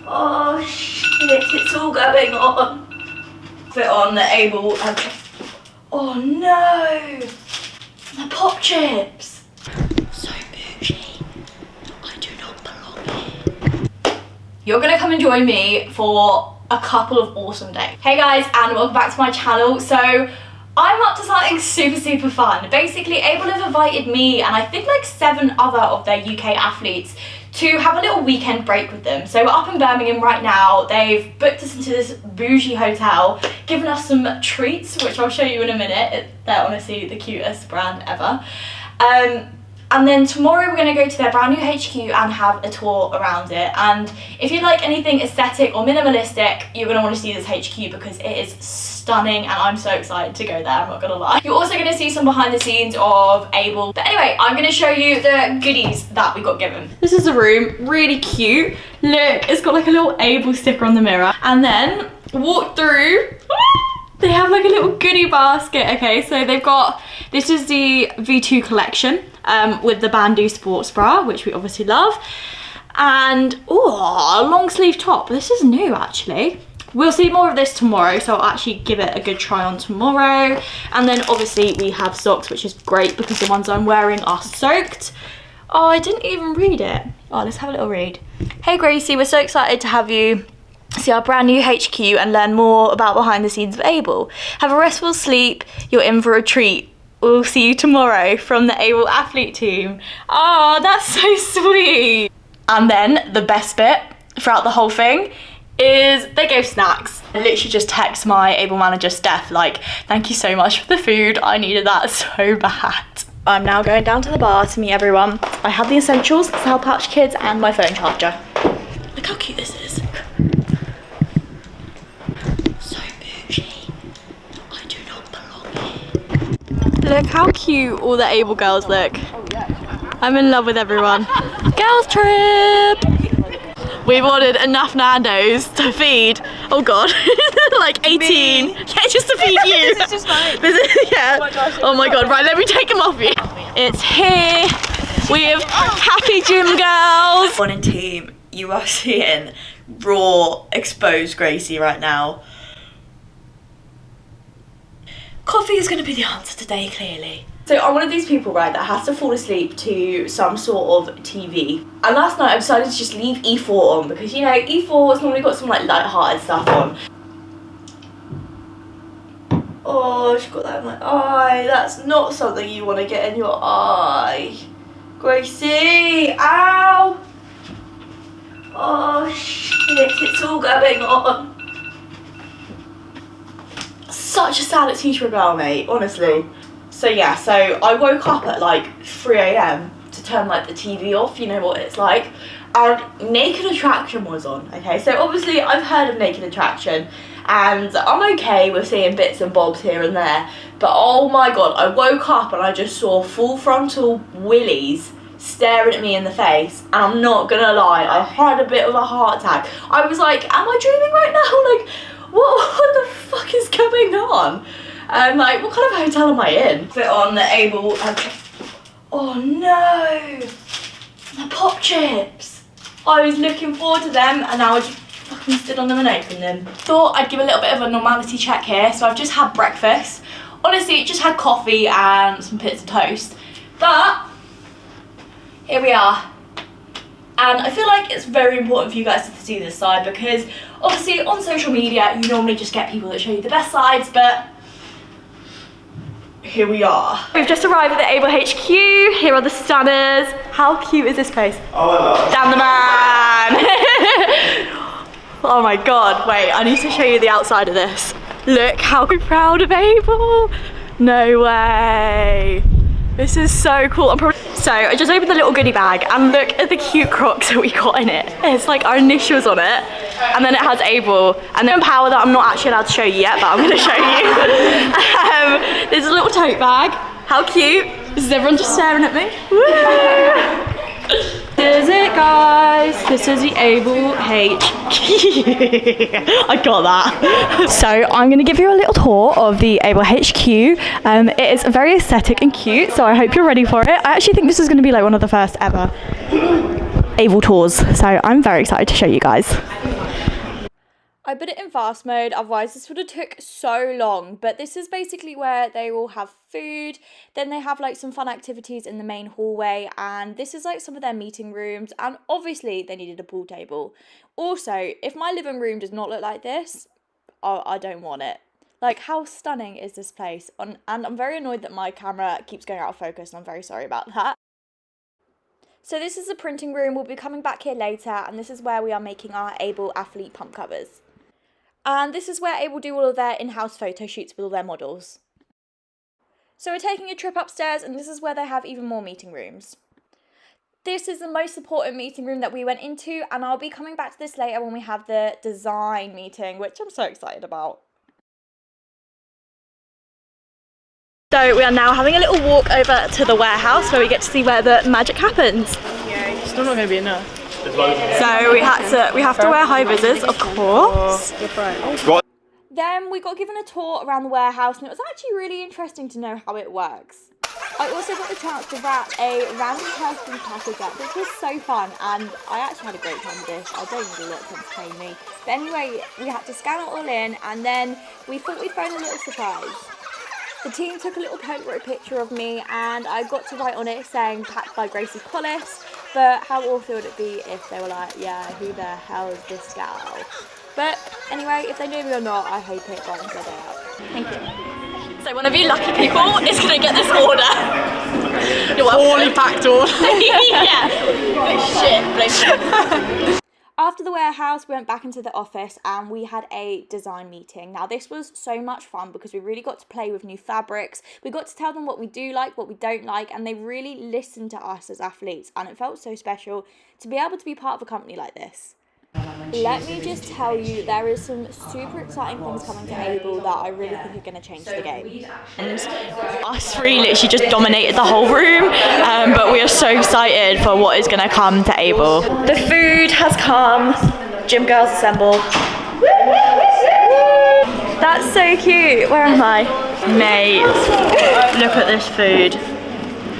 Oh shit, it's all going on. Fit on the Aybl. Oh no! The pop chips! So bougie. I do not belong here. You're gonna come and join me for a couple of awesome days. Hey guys, and welcome back to my channel. So I'm up to something super fun. Basically, Aybl have invited me and I think like 7 other of their UK athletes to have a little weekend break with them. So we're up in Birmingham right now. They've booked us into this bougie hotel, given us some treats, which I'll show you in a minute. They're honestly the cutest brand ever. And then tomorrow we're going to go to their brand new HQ and have a tour around it. And if you like anything aesthetic or minimalistic, you're going to want to see this HQ because it is stunning and I'm so excited to go there, I'm not going to lie. You're also going to see some behind the scenes of Aybl. But anyway, I'm going to show you the goodies that we got given. This is the room, really cute. Look, it's got like a little Aybl sticker on the mirror. And then walk through. They have like a little goodie basket. Okay, so they've got, this is the V2 collection with the bandeau sports bra, which we obviously love. And, oh, a long sleeve top. This is new actually. We'll see more of this tomorrow, so I'll actually give it a good try on tomorrow. And then obviously we have socks, which is great because the ones I'm wearing are soaked. Oh, I didn't even read it. Oh, let's have a little read. Hey Gracie, we're so excited to have you see our brand new HQ and learn more about behind the scenes of Aybl. Have a restful sleep, you're in for a treat. We'll see you tomorrow from the Aybl athlete team. Oh, that's so sweet. And then the best bit throughout the whole thing is they gave snacks. I literally just text my Aybl manager Steph like, thank you so much for the food, I needed that so bad. I'm now going down to the bar to meet everyone. I have the essentials, Sour Patch Kids and my phone charger. Look how cute this is. Look how cute all the Aybl girls look. I'm in love with everyone. Girls trip! We've ordered enough Nando's to feed, oh god, like 18. Yeah, just to feed you. This is just mine. Yeah. Oh my god, right, let me take them off you. It's here. We have happy gym girls. Morning team, you are seeing raw, exposed Gracie right now. Coffee is going to be the answer today, clearly. So I'm one of these people, right, that has to fall asleep to some sort of TV. And last night I decided to just leave E4 on because, you know, E4 has normally got some like light-hearted stuff on. Oh, she got that in my eye. That's not something you want to get in your eye. Gracie, ow! Oh shit, it's all going on. Such a sad teacher girl, mate, honestly. So yeah, so I woke up at like 3 AM to turn like the TV off, you know what it's like, and Naked Attraction was on, okay? So obviously I've heard of Naked Attraction and I'm okay with seeing bits and bobs here and there, but oh my god, I woke up and I just saw full frontal willies staring at me in the face, and I'm not gonna lie, I had a bit of a heart attack. I was like, am I dreaming right now? Like, what the fuck is going on? Like, what kind of hotel am I in? Fit on the Aybl. Oh no! The pop chips! I was looking forward to them and now I just fucking stood on them and opened them. Thought I'd give a little bit of a normality check here, so I've just had breakfast. Honestly, just had coffee and some bits of toast. But, here we are. And I feel like it's very important for you guys to see this side because obviously on social media you normally just get people that show you the best sides, but here we are. We've just arrived at the Aybl HQ. Here are the stunners. How cute is this place? Oh my god. Dan the man. Oh my god, wait, I need to show you the outside of this. Look how proud of Aybl. No way. This is so cool. So I just opened the little goodie bag and look at the cute Crocs that we got in it. It's like our initials on it, and then it has Aybl, and then Power that I'm not actually allowed to show you yet, but I'm gonna show you. There's a little tote bag. How cute. This is everyone just staring at me. Woo! This is it, guys. This is the Aybl HQ. I got that. So I'm going to give you a little tour of the Aybl HQ. It is very aesthetic and cute, so I hope you're ready for it. I actually think this is going to be like one of the first ever. Aybl tours, so I'm very excited to show you guys. I put it in fast mode, otherwise this would have took so long, but this is basically where they all have food, then they have like some fun activities in the main hallway, and this is like some of their meeting rooms, and obviously they needed a pool table. Also, if my living room does not look like this, I don't want it. Like, how stunning is this place? And I'm very annoyed that my camera keeps going out of focus, and I'm very sorry about that. So this is the printing room, we'll be coming back here later, and this is where we are making our Aybl athlete pump covers. And this is where Aybl do all of their in-house photo shoots with all their models. So we're taking a trip upstairs, and this is where they have even more meeting rooms. This is the most important meeting room that we went into, and I'll be coming back to this later when we have the design meeting, which I'm so excited about. So we are now having a little walk over to the warehouse where we get to see where the magic happens. Still not going to be enough. So we have to wear high visors, of course. Then we got given a tour around the warehouse, and it was actually really interesting to know how it works. I also got the chance to wrap a random person package up, which was so fun, and I actually had a great time with this. I don't need a lot to entertain me. But anyway, we had to scan it all in, and then we thought we'd phone a little surprise. The team took a little Polaroid picture of me, and I got to write on it saying packed by Gracie Collis, but how awful would it be if they were like, yeah, who the hell is this gal? But anyway, if they knew me or not, I hope it brightens their day out. Thank you. So one of you lucky people is going to get this order. You're Poorly packed order. Yeah. Shit. After the warehouse, we went back into the office and we had a design meeting. Now this was so much fun because we really got to play with new fabrics. We got to tell them what we do like, what we don't like, and they really listened to us as athletes, and it felt so special to be able to be part of a company like this. Let me just tell you, there is some super exciting things coming to Aybl that I really think are going to change the game. Us three literally just dominated the whole room, but we are so excited for what is going to come to Aybl. The food has come. Gym girls assemble. That's so cute. Where am I? Mate, look at this food.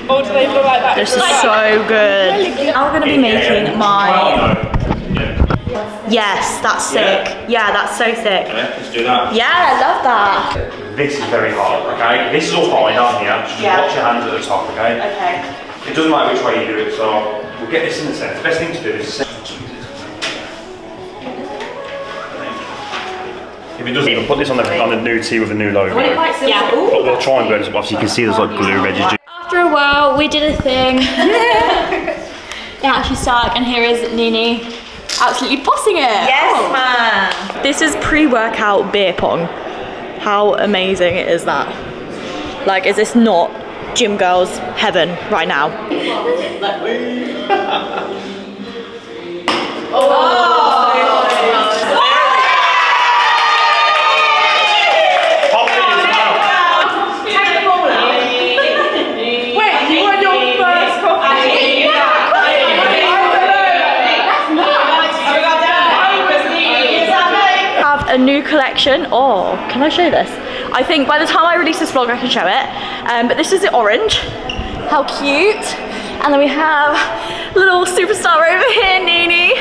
Oh, do they look like that? This is so good. Now we're going to be making my... Yes, that's sick. Yeah, that's so sick. Yeah, let's do that. Yeah, I love that. This is very hard, okay? This is all fine down here. Just watch your hands at the top, okay? Okay. It doesn't matter which way you do it, so we'll get this in the centre. The best thing to do is... If it doesn't, we'll put this on the new tee with a new logo. Yeah. But we'll try and burn it. Obviously you can see there's like glue residue. After a while, we did a thing. It actually stuck, and here is Nini absolutely bossing it. Yes, man. This is pre-workout beer pong. How amazing is that? Like, is this not gym girls heaven right now? A new collection. Oh, can I show this? I think by the time I release this vlog I can show it, but this is the orange. How cute. And then we have little superstar over here, Nini.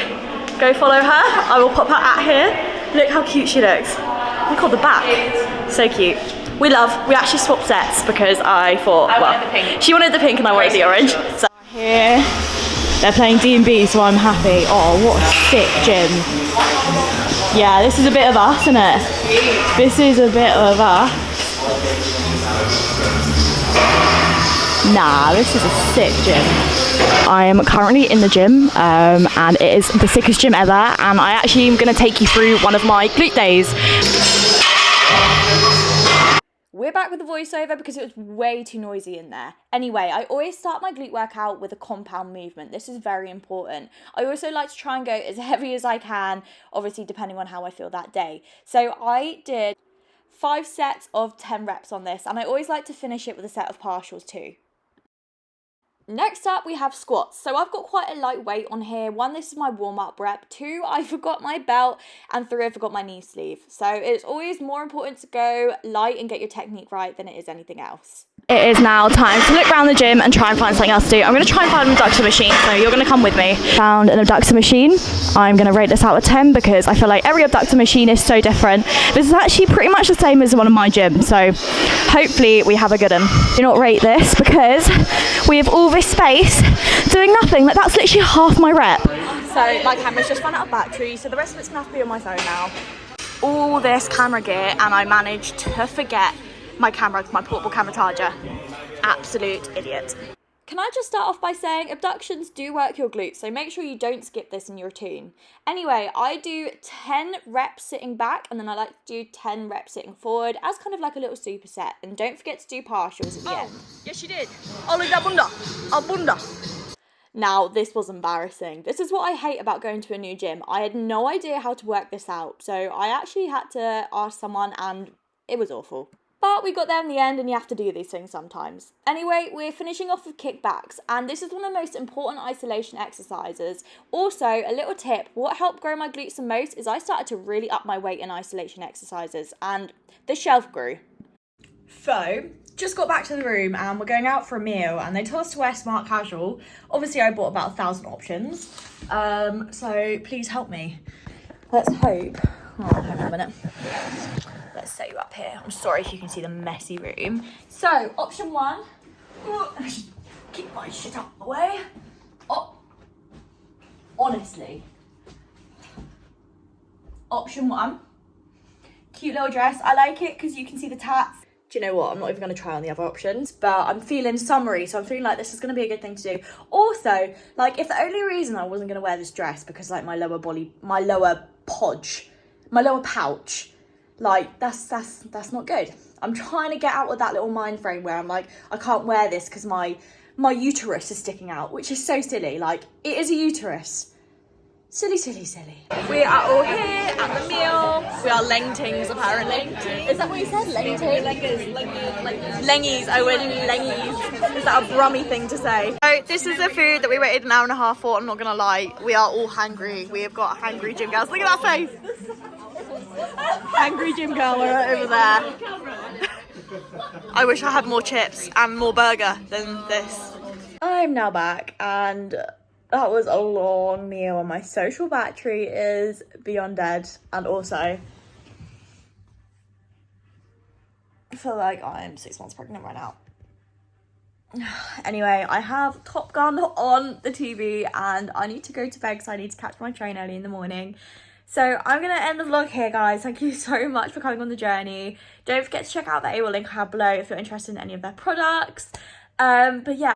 Go follow her. I will pop her at here. Look how cute she looks. Look at the back. So cute. We actually swapped sets because I thought, I wanted the pink. She wanted the pink and I wanted the orange. So here they're playing D&B, so I'm happy. Oh, what a sick gym. Yeah, this is a bit of us, isn't it? This is a bit of us. Nah, this is a sick gym. I am currently in the gym, and it is the sickest gym ever, and I actually am going to take you through one of my glute days. We're back with the voiceover because it was way too noisy in there. Anyway, I always start my glute workout with a compound movement. This is very important. I also like to try and go as heavy as I can, obviously depending on how I feel that day. So I did 5 sets of 10 reps on this, and I always like to finish it with a set of partials too. Next up, we have squats. So I've got quite a light weight on here. 1, this is my warm-up rep. 2, I forgot my belt. And 3, I forgot my knee sleeve. So it's always more important to go light and get your technique right than it is anything else. It is now time to look around the gym and try and find something else to do. I'm going to try and find an abductor machine, so you're going to come with me. Found an abductor machine. I'm going to rate this out of 10 because I feel like every abductor machine is so different. This is actually pretty much the same as one of my gyms, so hopefully we have a good one. Do not rate this because we have all this space doing nothing. Like, that's literally half my rep. So my camera's just run out of battery, so the rest of it's going to have to be on my phone now. All this camera gear, and I managed to forget my camera, my portable camera charger. Absolute idiot. Can I just start off by saying abductions do work your glutes, so make sure you don't skip this in your routine. Anyway, I do 10 reps sitting back, and then I like to do 10 reps sitting forward as kind of like a little superset. And don't forget to do partials at the end. Yes, you did. Ollie bunda. Bunda. Now, this was embarrassing. This is what I hate about going to a new gym. I had no idea how to work this out, so I actually had to ask someone, and it was awful. But we got there in the end, and you have to do these things sometimes. Anyway, we're finishing off with kickbacks, and this is one of the most important isolation exercises. Also, a little tip, what helped grow my glutes the most is I started to really up my weight in isolation exercises, and the shelf grew. So, just got back to the room, and we're going out for a meal, and they told us to wear smart casual. Obviously, I bought about 1,000 options, so please help me. Let's hope. Oh, hang on a minute. Let's set you up here. I'm sorry if you can see the messy room. So, option 1. Keep my shit out of the way. Oh, honestly. Option 1. Cute little dress. I like it because you can see the tats. Do you know what? I'm not even going to try on the other options, but I'm feeling summery, so I'm feeling like this is going to be a good thing to do. Also, like, if the only reason I wasn't going to wear this dress because, like, my lower pouch, like, that's not good. I'm trying to get out of that little mind frame where I'm like, I can't wear this because my uterus is sticking out, which is so silly. Like, it is a uterus. Silly, silly, silly. We are all here at the meal. We are lengtings, apparently. Is that what you said? Lengtings? Lengies. Oh, we're lengies. Is that a Brummy thing to say? So this is the food that we waited an hour and a half for. I'm not going to lie. We are all hungry. We have got hungry gym girls. Look at that face. Hungry gym girl right over there. I wish I had more chips and more burger than this. I'm now back, and that was a long meal, and my social battery is beyond dead. And also, I feel like I'm 6 months pregnant right now. Anyway, I have Top Gun on the TV, and I need to go to bed because I need to catch my train early in the morning. So I'm going to end the vlog here, guys. Thank you so much for coming on the journey. Don't forget to check out the Aybl link I have below if you're interested in any of their products. But yeah.